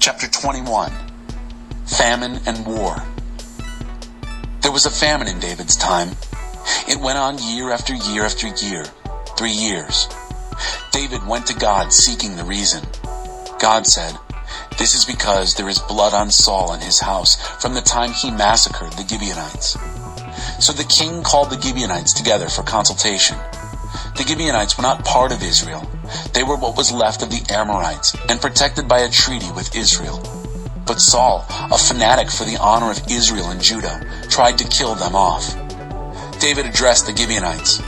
Chapter 21. Famine and War. There was a famine in David's time. It went on year after year after year, 3 years. David went to God seeking the reason. God said, "This is because there is blood on Saul and his house from the time he massacred the Gibeonites." So the king called the Gibeonites together for consultation. The Gibeonites were not part of Israel. They were what was left of the Amorites and protected by a treaty with Israel. But Saul, a fanatic for the honor of Israel and Judah, tried to kill them off. David addressed the Gibeonites.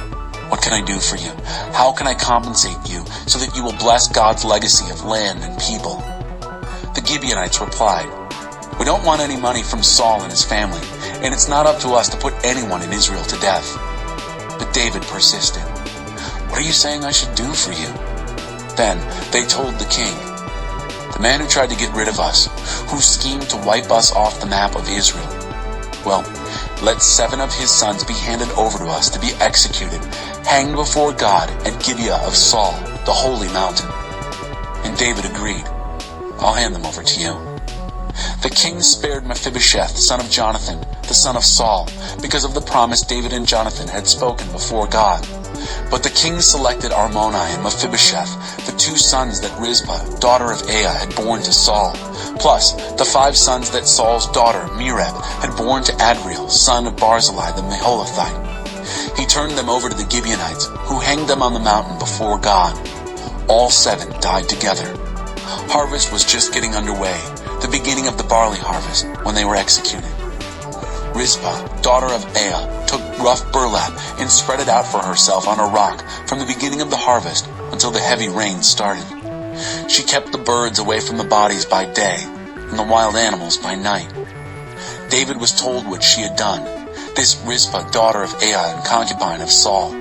"What can I do for you? How can I compensate you so that you will bless God's legacy of land and people?" The Gibeonites replied, "We don't want any money from Saul and his family, and it's not up to us to put anyone in Israel to death." But David persisted. "What are you saying I should do for you?" Then they told the king, "The man who tried to get rid of us, who schemed to wipe us off the map of Israel, well, let 7 of his sons be handed over to us to be executed, hanged before God at Gibeah of Saul, the holy mountain." And David agreed. "I'll hand them over to you." The king spared Mephibosheth, son of Jonathan, the son of Saul, because of the promise David and Jonathan had spoken before God. But the king selected Armoni and Mephibosheth, the 2 sons that Rizpah, daughter of Aiah, had borne to Saul, plus the 5 sons that Saul's daughter Merab had borne to Adriel, son of Barzillai the Meholathite. He turned them over to the Gibeonites, who hanged them on the mountain before God. All 7 died together. Harvest was just getting underway, the beginning of the barley harvest, when they were executed. Rizpah, daughter of Aiah, took rough burlap and spread it out for herself on a rock from the beginning of the harvest until the heavy rain started. She kept the birds away from the bodies by day and the wild animals by night. David was told what she had done, this Rizpah, daughter of Aiah and concubine of Saul.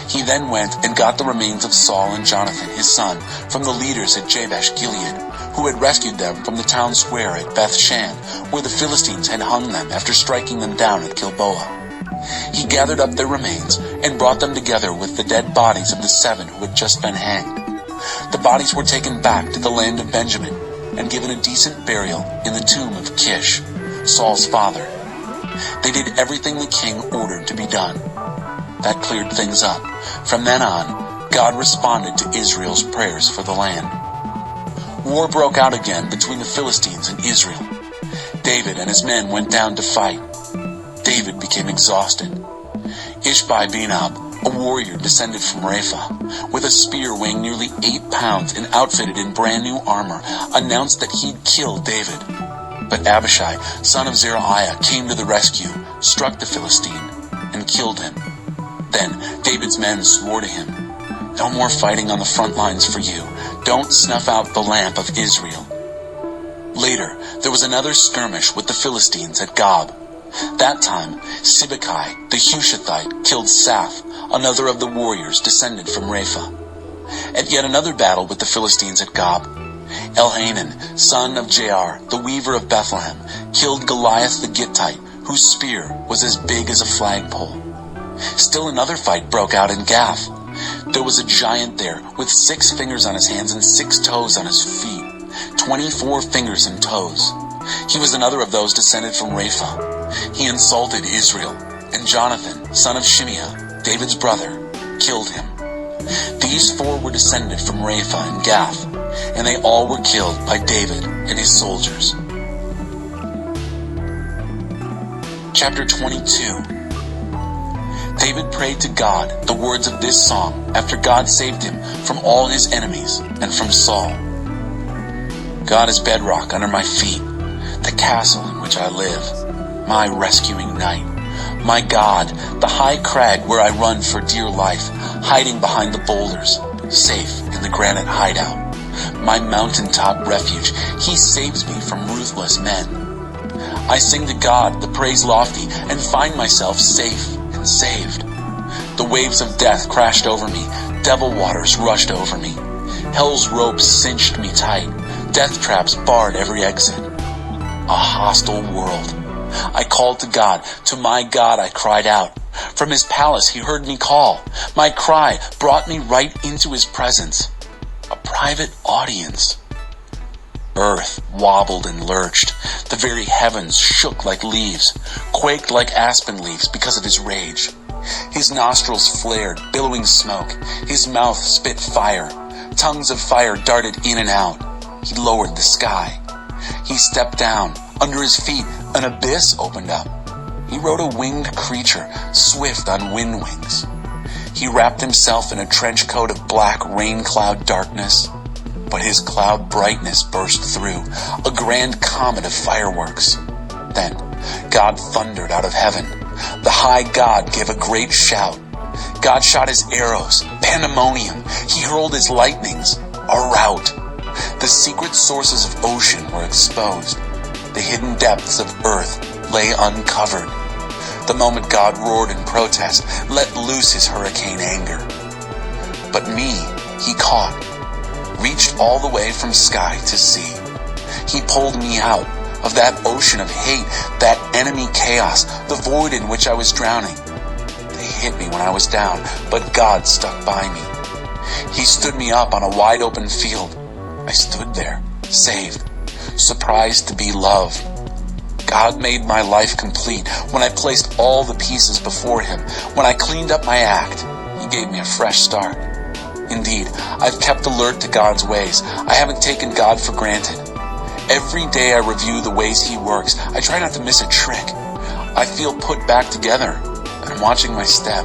He then went and got the remains of Saul and Jonathan, his son, from the leaders at Jabesh Gilead, who had rescued them from the town square at Beth-shan, where the Philistines had hung them after striking them down at Gilboa. He gathered up their remains and brought them together with the dead bodies of the 7 who had just been hanged. The bodies were taken back to the land of Benjamin and given a decent burial in the tomb of Kish, Saul's father. They did everything the king ordered to be done. That cleared things up. From then on, God responded to Israel's prayers for the land. War broke out again between the Philistines and Israel. David and his men went down to fight. David became exhausted. B.I.B.L.E, a warrior descended from Rapha, with a spear weighing nearly 8 pounds and outfitted in brand new armor, announced that he'd killed David. But Abishai, son of Zeruiah, came to the rescue, struck the Philistine, and killed him. Then David's men swore to him, "No more fighting on the front lines for you. Don't snuff out the lamp of Israel." Later, there was another skirmish with the Philistines at Gob. That time, Sibbecai, the Hushathite, killed Saph, another of the warriors descended from Rapha. At yet another battle with the Philistines at Gob, Elhanan, son of Jair, the weaver of Bethlehem, killed Goliath the Gittite, whose spear was as big as a flagpole. Still another fight broke out in Gath. There was a giant there with 6 fingers on his hands and 6 toes on his feet, 24 fingers and toes. He was another of those descended from Rapha. He insulted Israel, and Jonathan, son of Shimeah, David's brother, killed him. These 4 were descended from Rapha and Gath, and they all were killed by David and his soldiers. Chapter 22. David prayed to God the words of this song after God saved him from all his enemies and from Saul. God is bedrock under my feet, the castle in which I live, my rescuing knight. My God, the high crag where I run for dear life, hiding behind the boulders, safe in the granite hideout. My mountaintop refuge, he saves me from ruthless men. I sing to God the praise lofty and find myself safe and saved. The waves of death crashed over me, devil waters rushed over me. Hell's ropes cinched me tight, death traps barred every exit. A hostile world. I called to God, to my God I cried out. From his palace he heard me call. My cry brought me right into his presence. A private audience. Earth wobbled and lurched. The very heavens shook like leaves, quaked like aspen leaves because of his rage. His nostrils flared, billowing smoke. His mouth spit fire. Tongues of fire darted in and out. He lowered the sky. He stepped down. Under his feet, an abyss opened up. He rode a winged creature, swift on wind wings. He wrapped himself in a trench coat of black rain cloud darkness. But his cloud brightness burst through, a grand comet of fireworks. Then God thundered out of heaven. The high God gave a great shout. God shot his arrows, pandemonium. He hurled his lightnings, a rout. The secret sources of ocean were exposed. The hidden depths of earth lay uncovered. The moment God roared in protest, let loose his hurricane anger. But me he caught, reached all the way from sky to sea. He pulled me out of that ocean of hate, that enemy chaos, the void in which I was drowning. They hit me when I was down, but God stuck by me. He stood me up on a wide open field. I stood there, saved, surprised to be loved. God made my life complete when I placed all the pieces before him. When I cleaned up my act, he gave me a fresh start. Indeed, I've kept alert to God's ways. I haven't taken God for granted. Every day I review the ways he works. I try not to miss a trick. I feel put back together, and I'm watching my step.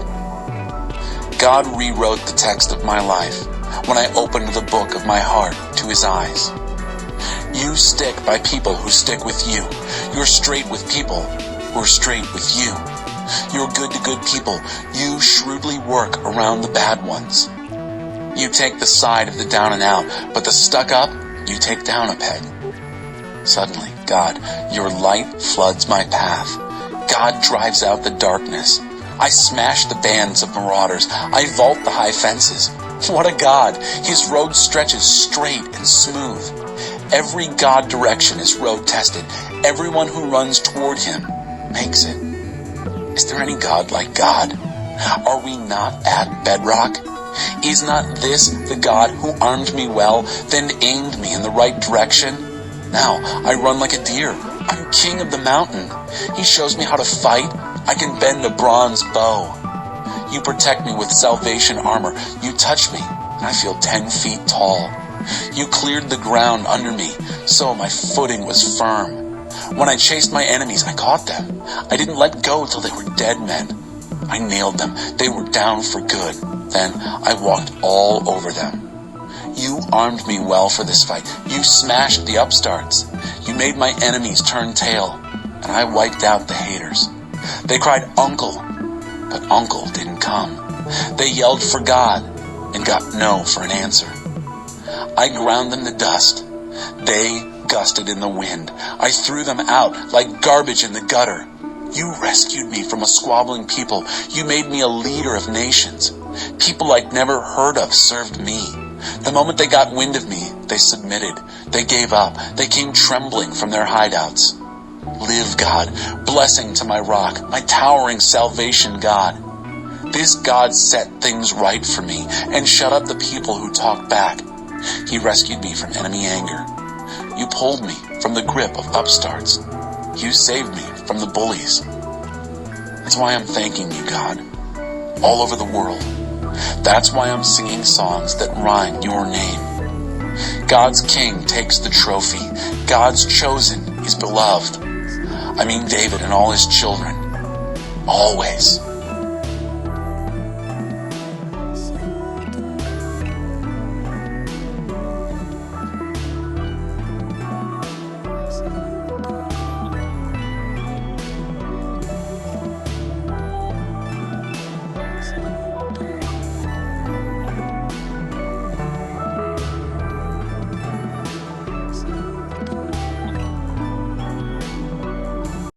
God rewrote the text of my life when I opened the book of my heart to his eyes. You stick by people who stick with you. You're straight with people who are straight with you. You're good to good people. You shrewdly work around the bad ones. You take the side of the down and out, but the stuck up, you take down a peg. Suddenly, God, your light floods my path. God drives out the darkness. I smash the bands of marauders. I vault the high fences. What a God! His road stretches straight and smooth. Every God direction is road tested. Everyone who runs toward him makes it. Is there any God like God? Are we not at bedrock? Is not this the God who armed me well, then aimed me in the right direction? Now I run like a deer. I'm king of the mountain. He shows me how to fight. I can bend a bronze bow. You protect me with salvation armor. You touch me, and I feel 10 feet tall. You cleared the ground under me, so my footing was firm. When I chased my enemies, I caught them. I didn't let go till they were dead men. I nailed them. They were down for good. Then I walked all over them. You armed me well for this fight. You smashed the upstarts. You made my enemies turn tail, and I wiped out the haters. They cried, "Uncle," but Uncle didn't come. They yelled for God and got no for an answer. I ground them to dust. They gusted in the wind. I threw them out like garbage in the gutter. You rescued me from a squabbling people. You made me a leader of nations. People I'd never heard of served me. The moment they got wind of me, they submitted. They gave up. They came trembling from their hideouts. Live, God, blessing to my rock, my towering salvation God. This God set things right for me and shut up the people who talked back. He rescued me from enemy anger. You pulled me from the grip of upstarts. You saved me from the bullies. That's why I'm thanking you, God, all over the world. That's why I'm singing songs that rhyme your name. God's king takes the trophy. God's chosen is beloved. I mean David and all his children. Always.